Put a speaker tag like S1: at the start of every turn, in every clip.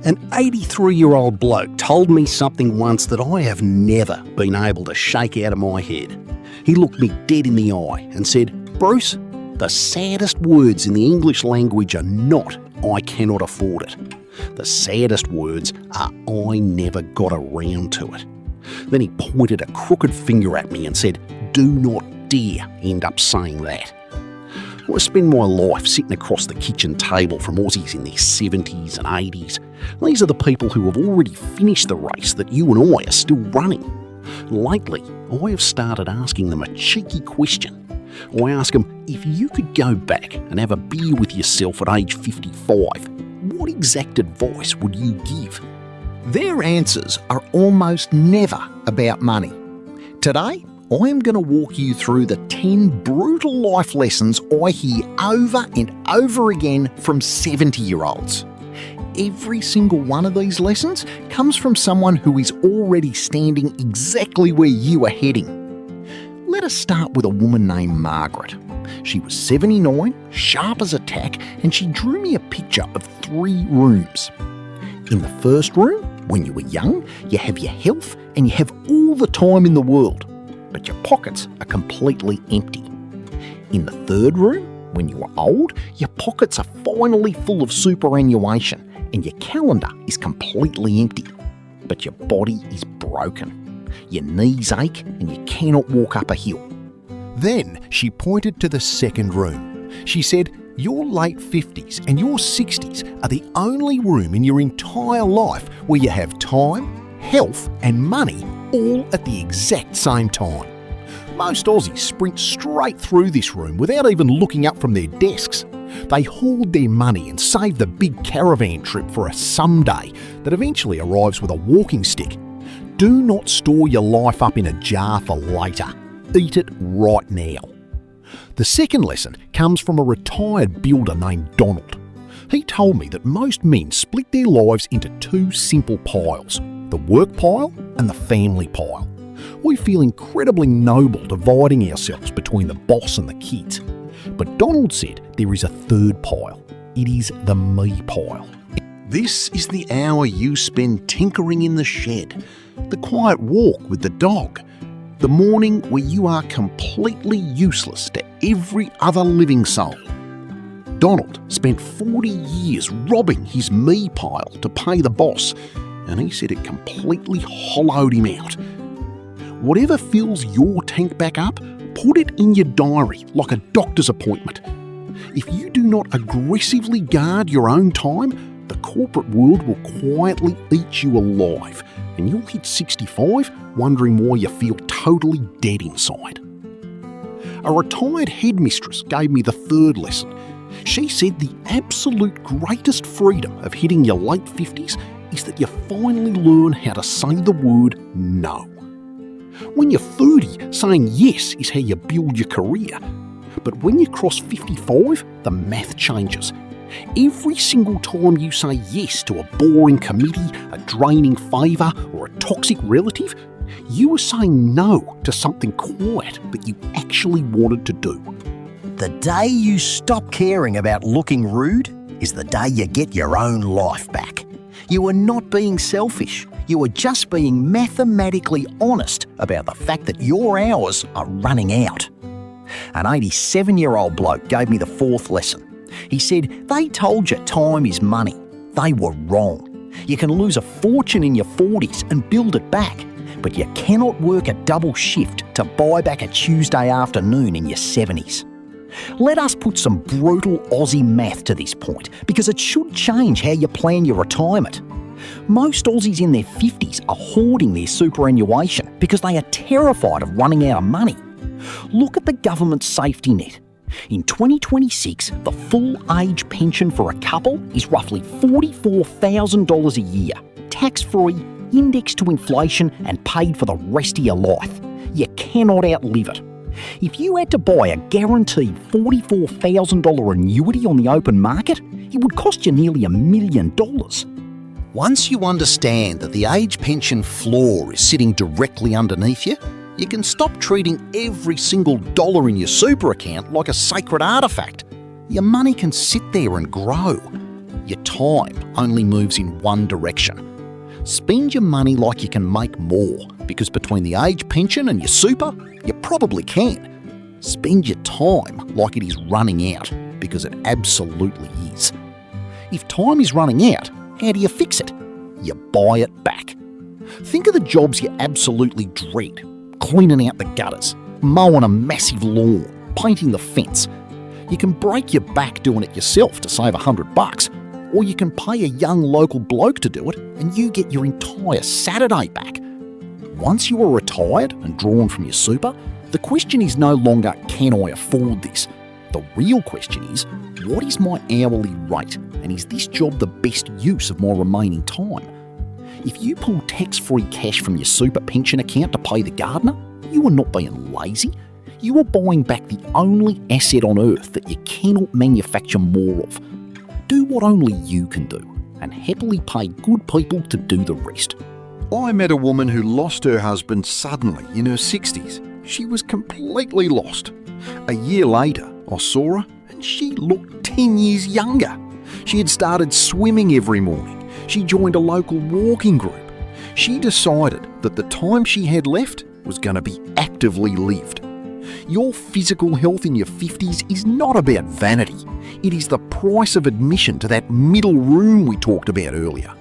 S1: An 83-year-old bloke told me something once that I have never been able to shake out of my head. He looked me dead in the eye and said, "Bruce, the saddest words in the English language are not, 'I cannot afford it.' The saddest words are, 'I never got around to it.'" Then he pointed a crooked finger at me and said, "Do not dare end up saying that." I spend my life sitting across the kitchen table from Aussies in their 70s and 80s. These are the people who have already finished the race that you and I are still running. Lately, I have started asking them a cheeky question. I ask them, if you could go back and have a beer with yourself at age 55, what exact advice would you give?
S2: Their answers are almost never about money. Today, I am going to walk you through the 10 brutal life lessons I hear over and over again from 70-year-olds. Every single one of these lessons comes from someone who is already standing exactly where you are heading. Let us start with a woman named Margaret. She was 79, sharp as a tack, and she drew me a picture of 3 rooms. In the first room, when you were young, you have your health and you have all the time in the world, but your pockets are completely empty. In the third room, when you are old, your pockets are finally full of superannuation and your calendar is completely empty, but your body is broken. Your knees ache and you cannot walk up a hill.
S3: Then she pointed to the second room. She said, "Your late 50s and your 60s are the only room in your entire life where you have time, health and money all at the exact same time." Most Aussies sprint straight through this room without even looking up from their desks. They hoard their money and save the big caravan trip for a someday that eventually arrives with a walking stick. Do not store your life up in a jar for later. Eat it right now. The second lesson comes from a retired builder named Donald. He told me that most men split their lives into 2 simple piles, the work pile and the family pile. We feel incredibly noble dividing ourselves between the boss and the kids. But Donald said there is a third pile. It is the me pile.
S1: This is the hour you spend tinkering in the shed, the quiet walk with the dog, the morning where you are completely useless to every other living soul. Donald spent 40 years robbing his me pile to pay the boss, and he said it completely hollowed him out. Whatever fills your tank back up, put it in your diary like a doctor's appointment. If you do not aggressively guard your own time, the corporate world will quietly eat you alive, and you'll hit 65 wondering why you feel totally dead inside. A retired headmistress gave me the third lesson. She said the absolute greatest freedom of hitting your late 50s is that you finally learn how to say the word no. When you're 30, saying yes is how you build your career. But when you cross 55, the math changes. Every single time you say yes to a boring committee, a draining favour or a toxic relative, you are saying no to something quiet that you actually wanted to do.
S4: The day you stop caring about looking rude is the day you get your own life back. You are not being selfish. You are just being mathematically honest about the fact that your hours are running out. An 87-year-old bloke gave me the 4th lesson. He said, "They told you time is money. They were wrong. You can lose a fortune in your 40s and build it back, but you cannot work a double shift to buy back a Tuesday afternoon in your 70s. Let us put some brutal Aussie math to this point, because it should change how you plan your retirement. Most Aussies in their 50s are hoarding their superannuation because they are terrified of running out of money. Look at the government safety net. In 2026, the full age pension for a couple is roughly $44,000 a year, tax-free, indexed to inflation and paid for the rest of your life. You cannot outlive it. If you had to buy a guaranteed $44,000 annuity on the open market, it would cost you nearly $1 million.
S1: Once you understand that the age pension floor is sitting directly underneath you, you can stop treating every single dollar in your super account like a sacred artefact. Your money can sit there and grow.
S2: Your time only moves in one direction. Spend your money like you can make more, because between the age pension and your super, you probably can. Spend your time like it is running out, because it absolutely is. If time is running out, how do you fix it? You buy it back. Think of the jobs you absolutely dread: cleaning out the gutters, mowing a massive lawn, painting the fence. You can break your back doing it yourself to save $100, or you can pay a young local bloke to do it and you get your entire Saturday back. Once you are retired and drawn from your super, the question is no longer, can I afford this? The real question is, what is my hourly rate, and is this job the best use of my remaining time? If you pull tax-free cash from your super pension account to pay the gardener, you are not being lazy. You are buying back the only asset on earth that you cannot manufacture more of. Do what only you can do, and happily pay good people to do the rest.
S3: I met a woman who lost her husband suddenly in her 60s. She was completely lost. A year later, I saw her and she looked 10 years younger. She had started swimming every morning. She joined a local walking group. She decided that the time she had left was going to be actively lived. Your physical health in your 50s is not about vanity. It is the price of admission to that middle room we talked about earlier.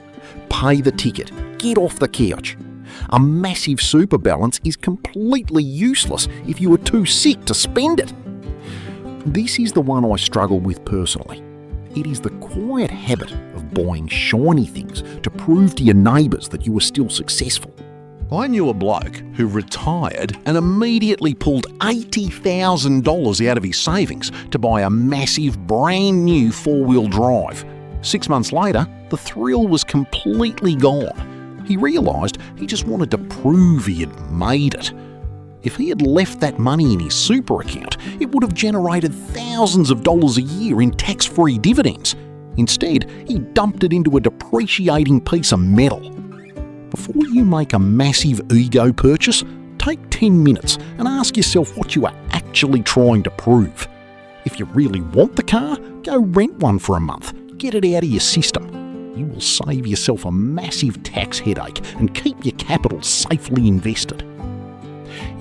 S3: Pay the ticket. Get off the couch. A massive super balance is completely useless if you are too sick to spend it. This is the one I struggle with personally. It is the quiet habit of buying shiny things to prove to your neighbours that you are still successful.
S1: I knew a bloke who retired and immediately pulled $80,000 out of his savings to buy a massive brand new four-wheel drive. 6 months later, the thrill was completely gone. He realised he just wanted to prove he had made it. If he had left that money in his super account, it would have generated thousands of dollars a year in tax-free dividends. Instead, he dumped it into a depreciating piece of metal. Before you make a massive ego purchase, take 10 minutes and ask yourself what you are actually trying to prove. If you really want the car, go rent one for a month. Get it out of your system. You will save yourself a massive tax headache and keep your capital safely invested.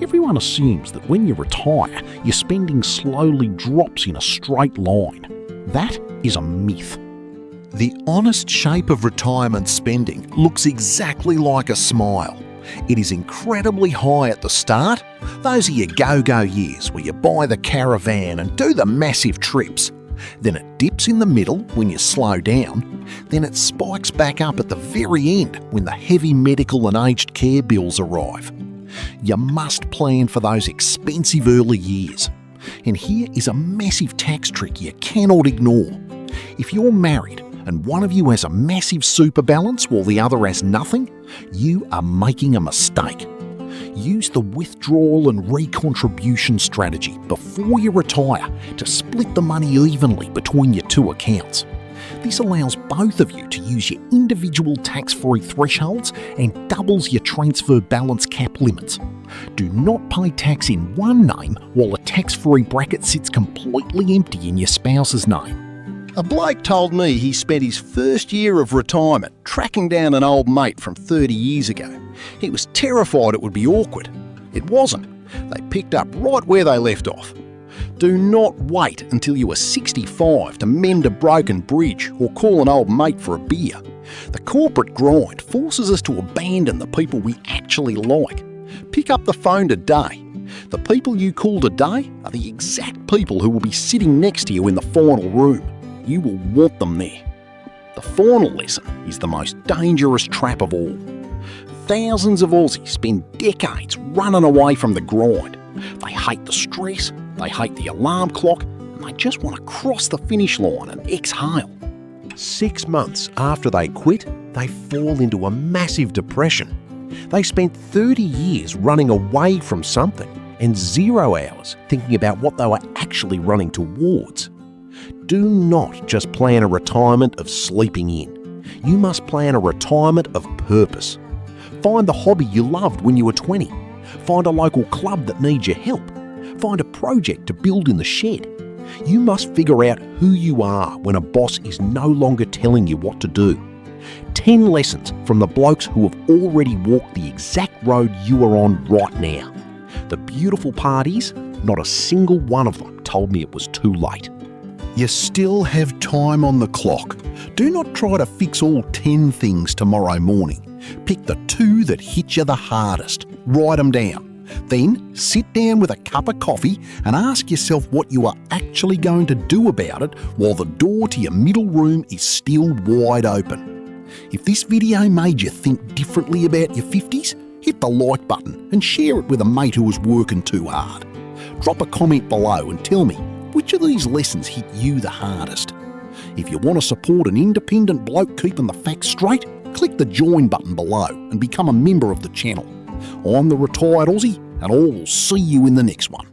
S1: Everyone assumes that when you retire, your spending slowly drops in a straight line. That is a myth.
S3: The honest shape of retirement spending looks exactly like a smile. It is incredibly high at the start. Those are your go-go years where you buy the caravan and do the massive trips. Then it dips in the middle when you slow down. Then it spikes back up at the very end when the heavy medical and aged care bills arrive. You must plan for those expensive early years. And here is a massive tax trick you cannot ignore. If you're married and one of you has a massive super balance while the other has nothing, you are making a mistake. Use the withdrawal and recontribution strategy before you retire to split the money evenly between your two accounts. This allows both of you to use your individual tax-free thresholds and doubles your transfer balance cap limits. Do not pay tax in one name while a tax-free bracket sits completely empty in your spouse's name.
S1: A bloke told me he spent his first year of retirement tracking down an old mate from 30 years ago. He was terrified it would be awkward. It wasn't. They picked up right where they left off. Do not wait until you are 65 to mend a broken bridge or call an old mate for a beer. The corporate grind forces us to abandon the people we actually like. Pick up the phone today. The people you call today are the exact people who will be sitting next to you in the final room. You will want them there. The final lesson is the most dangerous trap of all. Thousands of Aussies spend decades running away from the grind. They hate the stress, they hate the alarm clock, and they just want to cross the finish line and exhale.
S3: 6 months after they quit, they fall into a massive depression. They spent 30 years running away from something and 0 hours thinking about what they were actually running towards. Do not just plan a retirement of sleeping in. You must plan a retirement of purpose. Find the hobby you loved when you were 20. Find a local club that needs your help. Find a project to build in the shed.
S1: You must figure out who you are when a boss is no longer telling you what to do. 10 lessons from the blokes who have already walked the exact road you are on right now. The beautiful part is, not a single one of them told me it was too late.
S2: You still have time on the clock. Do not try to fix all 10 things tomorrow morning. Pick the 2 that hit you the hardest. Write them down. Then sit down with a cup of coffee and ask yourself what you are actually going to do about it while the door to your middle room is still wide open. If this video made you think differently about your 50s, hit the like button and share it with a mate who was working too hard. Drop a comment below and tell me which of these lessons hit you the hardest. If you want to support an independent bloke keeping the facts straight, click the join button below and become a member of the channel. I'm the Retired Aussie, and I will see you in the next one.